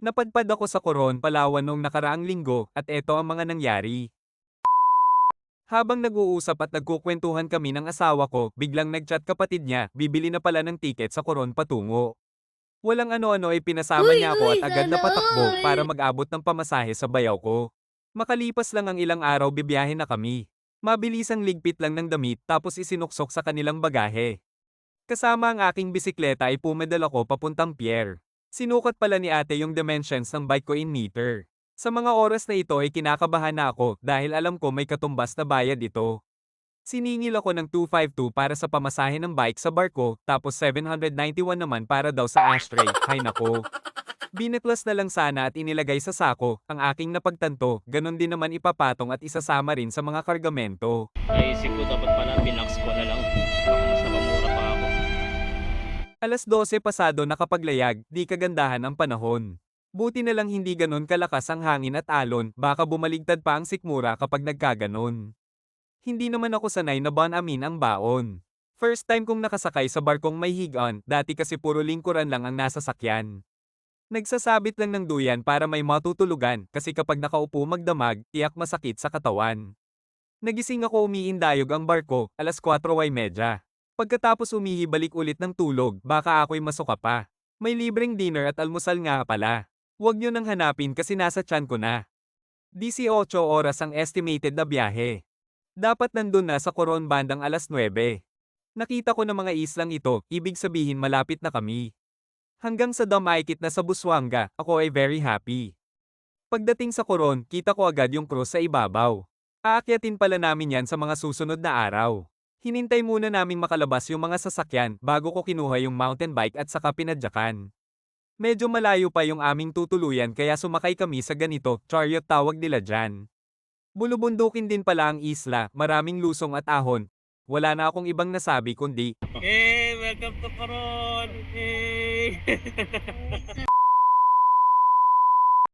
Napadpad ako sa Coron, Palawan noong nakaraang linggo at eto ang mga nangyari. Habang nag-uusap at nagkukwentuhan kami ng asawa ko, biglang nag-chat kapatid niya, bibili na pala ng tiket sa Coron patungo. Walang ano-ano ay pinasama Uy, niya ako uy, at agad na sana patakbo all! para mag-abot ng pamasahe sa bayaw ko. Makalipas lang ang ilang araw bibiyahe na kami. Mabilisang ligpit lang ng damit tapos isinuksok sa kanilang bagahe. Kasama ang aking bisikleta ay pumedal ako papuntang pier. Sinukat pala ni ate yung dimensions ng bike ko in meter. Sa mga oras na ito ay kinakabahan na ako dahil alam ko may katumbas na bayad ito. Siningil ako ng 252 para sa pamasahe ng bike sa barko tapos 791 naman para daw sa ashtray. Hay nako. Bineklas na lang sana at inilagay sa sako ang aking napagtanto, ganon din naman ipapatong at isasama rin sa mga kargamento. Naisip ko dapat pala binax ko na lang. Baka mas napamura pa ako. Alas 12 pasado nakapaglayag, di kagandahan ang panahon. Buti na lang hindi ganon kalakas ang hangin at alon, baka bumaligtad pa ang sikmura kapag nagkaganon. Hindi naman ako sanay na amin ang baon. First time kong nakasakay sa barkong may higaan, dati kasi puro lingkuran lang ang nasa sakyan. Nagsasabit lang ng duyan para may matutulugan kasi kapag nakaupo magdamag, tiyak masakit sa katawan. Nagising ako umiindayog ang barko, alas 4:30. Pagkatapos umihi balik ulit ng tulog, baka ako'y masuka pa. May libreng dinner at almusal nga pala. Huwag nyo nang hanapin kasi nasa tiyan ko na. 18 oras ang estimated na biyahe. Dapat nandun na sa Coron bandang alas 9. Nakita ko na mga islang ito, ibig sabihin malapit na kami. Hanggang sa Damaykit na sa Busuanga, ako ay very happy. Pagdating sa Coron, kita ko agad yung krus sa ibabaw. Aakyatin pala namin yan sa mga susunod na araw. Hinintay muna naming makalabas yung mga sasakyan bago ko kinuha yung mountain bike at saka pinadyakan. Medyo malayo pa yung aming tutuluyan kaya sumakay kami sa ganito, chariot tawag nila dyan. Bulubundukin din pala ang isla, maraming lusong at ahon. Wala na akong ibang nasabi kundi, Welcome to Coron!